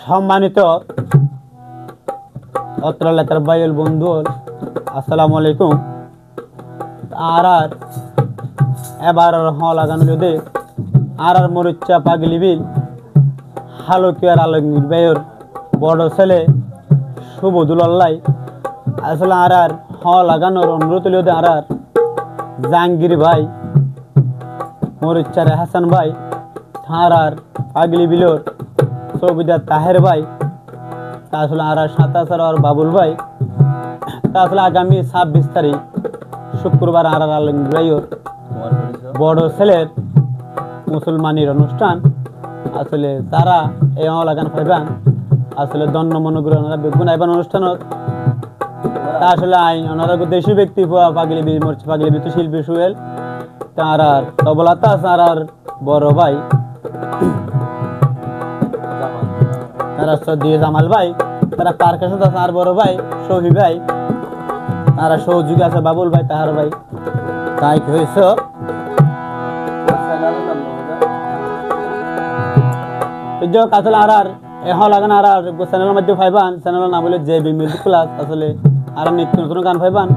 সম্মানিত অত্র এলাকার ভাইয়ের বন্ধু আসসালামু আলাইকুম। আর এবার লাগানো যদি আর মরিচা পাগলি বিল হালকিয়ার আলমগীর ভাইয়ের বড় ছেলে শুভদুল্লাহ আসলে আর লাগানোর অনুরোধ লিয়ে আর জাহাঙ্গীর ভাই মরিচারে হাসান ভাই থানার পাগলি বিলোর সৌবিদার তাহের ভাই তা আসলে আর সাতাশার আর বাবুল ভাই তা আসলে আগামী 26 তারিখ শুক্রবার আর আলমগীর ভাইয়ের বড় ছেলের মুসলমানের অনুষ্ঠান আসলে তারা এই লাগান পাইবেন আসলে দন্য মনোগ্রহ বেগুন আইবান অনুষ্ঠানত তা আসলে ওনারা দেশি ব্যক্তি পাগলি মরছে পাগলি বিতু শিল্পী সুয়েল তার আর তবলাতা আর বড় ভাই তারা দিয়ে জামাল ভাই তারা পার্কেশন আছে আর বড় ভাই শহী ভাই তারা সহযোগী আছে বাবুল ভাই তাহার ভাই তাই কি হয়েছ আসলে আর লাগান আর চ্যানেলের মধ্যে পাইবান চ্যানেলের নাম বলে জেবি মিউজিক প্লাস আসলে আর নিত্য নতুন গান পাইবান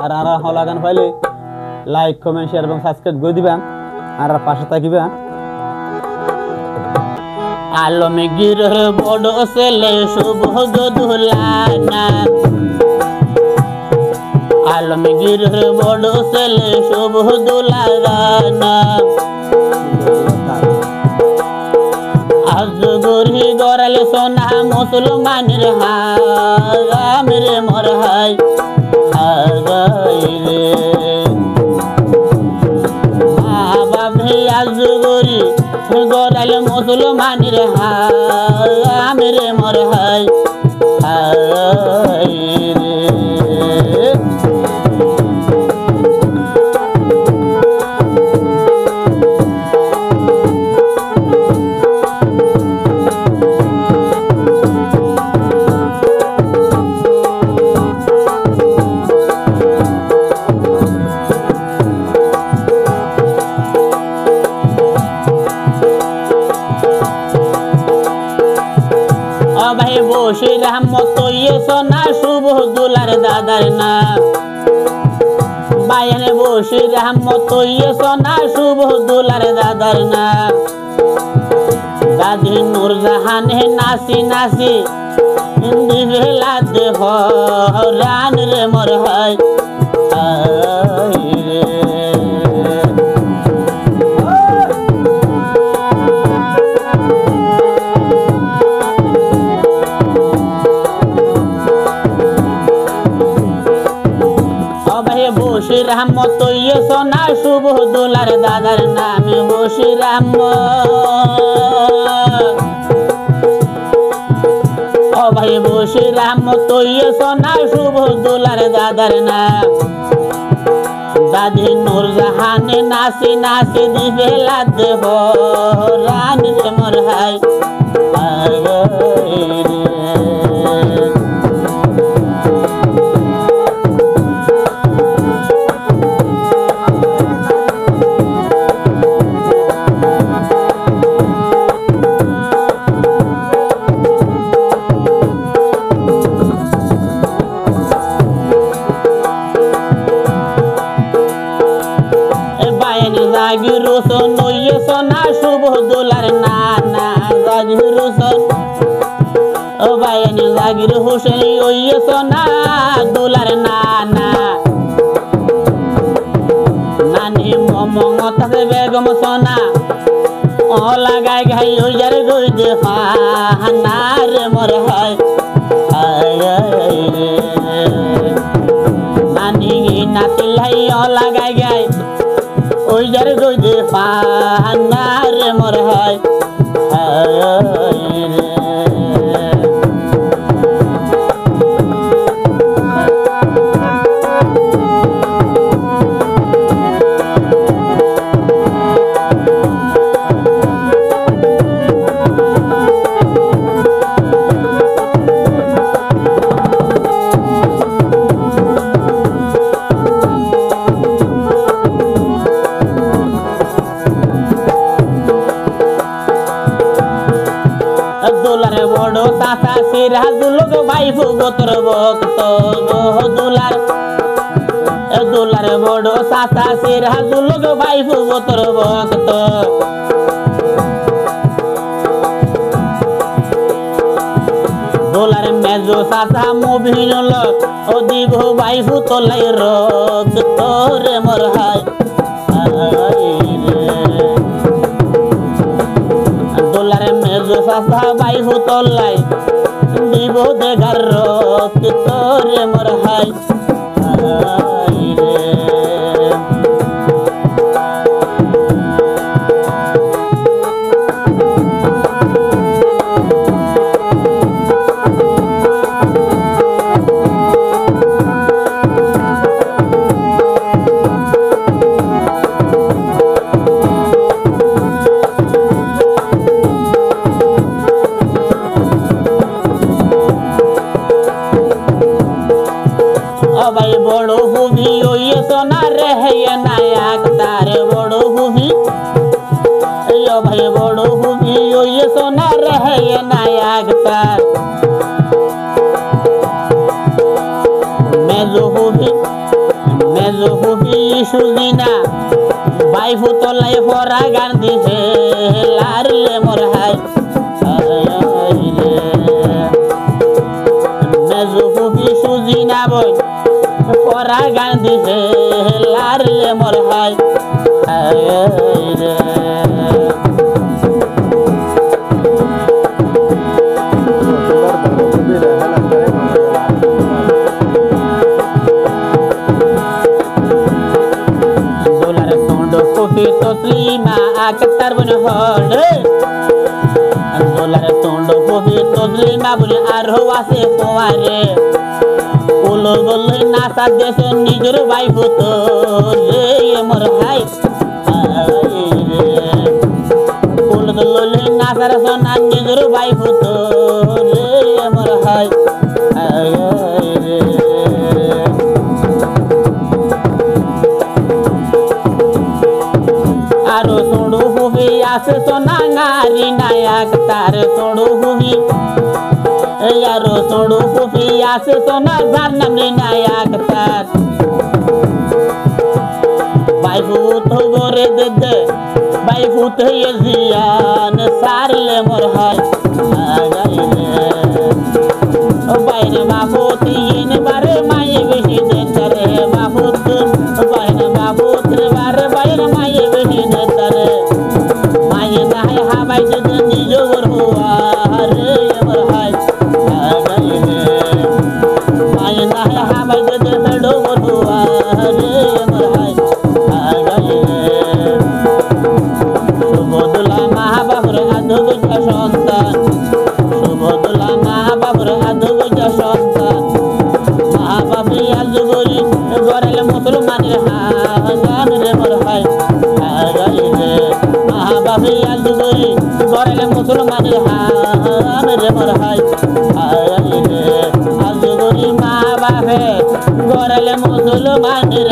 আর লাগান পাইলে লাইক কমেন্ট শেয়ার এবং সাবস্ক্রাইব করে দিবেন আর পাশে থাকিবেন। আলমগীর বড় ছেলে শুভদুল্লাহ আলমগীর বড় ছেলে শুভদুল্লাহ আজ গরি গড়ালে সোনা মুসলমানের হাম রে মর হাই রে বাবা আজ গরি গড়ালে মুসলমানের হাম রে মর হাই রে বশির আহমদ সোনা শুভদুল্লাহর দাদার না বায়ানে বশির আহমদ সোনা শুভদুল্লাহর দাদার না দাদি নূরজাহান হে নাসি নাসি হিন্দি বেলা দেহ রান রে মর হয় রে বশির আহমদ সোনা শুভদুল্লাহর দাদার নাম বশির আহমদ ও ভাই বশির আহমদ সোনা শুভদুল্লাহর দাদার নাম দাদি নূরজাহান নাসি নাসি দিবেলা দেহ রান রে মর হাই জাগির হোসেন সোনা শুভদুল্লাহর নানা জাগির হোসেন ও বায়ানি জাগির হোসেন সোনা দুলার নানা নানি মমতা বেগম সোনা ও লাগাই গাই ওই যার গই দে হানার মর হয় নানি নাতি লাই ও লাগাই গাই ওই যার গই দে হানার মর হয় দুলার বড় চাচা সিরাজুল ভাই গোত্র ভক্ত দুলার দুলার বড় চাচা সিরাজুল ভাই গোত্র ভক্ত দুলার মেজো চাচা মুভিনুল ও দিব ভাই ফুতলাই রক্ত রে মোর হাই দুলার মেজো চাচা ভাই ফুতলাই দিব দেগার রক্ত রে মোর হাই ভাই বড় হুবি ওই সোনা রে নায়ক তার বড় হুবি ভাই বড় হুবি ওই সোনা রে নায়ক তার মেজো হুবি সুদিনা ভাই ফুতলাই ফরা গান দিছে লারলে মোর হাই মেজো হুবি সুদিনা বই ফরা গান দিছে লারলে মোর হাই দুলার সোন্ড কফি তসলিমা আক্তার বন হল দুলার সোন্ড কফি তসলিমা বলে আর আছে তোমারে উলো বললে নাসা দেশে নিজের ভাই ভূত রে মোর হাই উলো বললে নাসার সোনা নিজের ভাই ভূত রে মোর হাই আরো সোড়ু হুবি আছে সোনা নারী নায়ক তার সোড়ু হুবি यारो सोड़ू कुफी आसे सोना जान नमनी नायक तार भाई भूत हो गोरे दे भाई भूत ये जियान सार ले मोर हाय ओ भाई ने माफूती इन बारे माये बेही दे तरे माफूत भाई ने माफूत बारे भाई ने माये बेही दे तरे माये ना है हा भाई दे निजो वर हुआ रे मोर हाय শুভদুলা মহাবাবুর আধুবুজ সন্তান শুভদুলা মহাবাবুর আধুবুজ সন্তান মহাবাবু আজগরি গরেল মুসলমানের হাগান রে মোর ভাই মহাবাবু আজগরি গরেল মুসলমানের হাগান রে মোর ভাই আজগরি মা বাপে গরেল মুসলমানের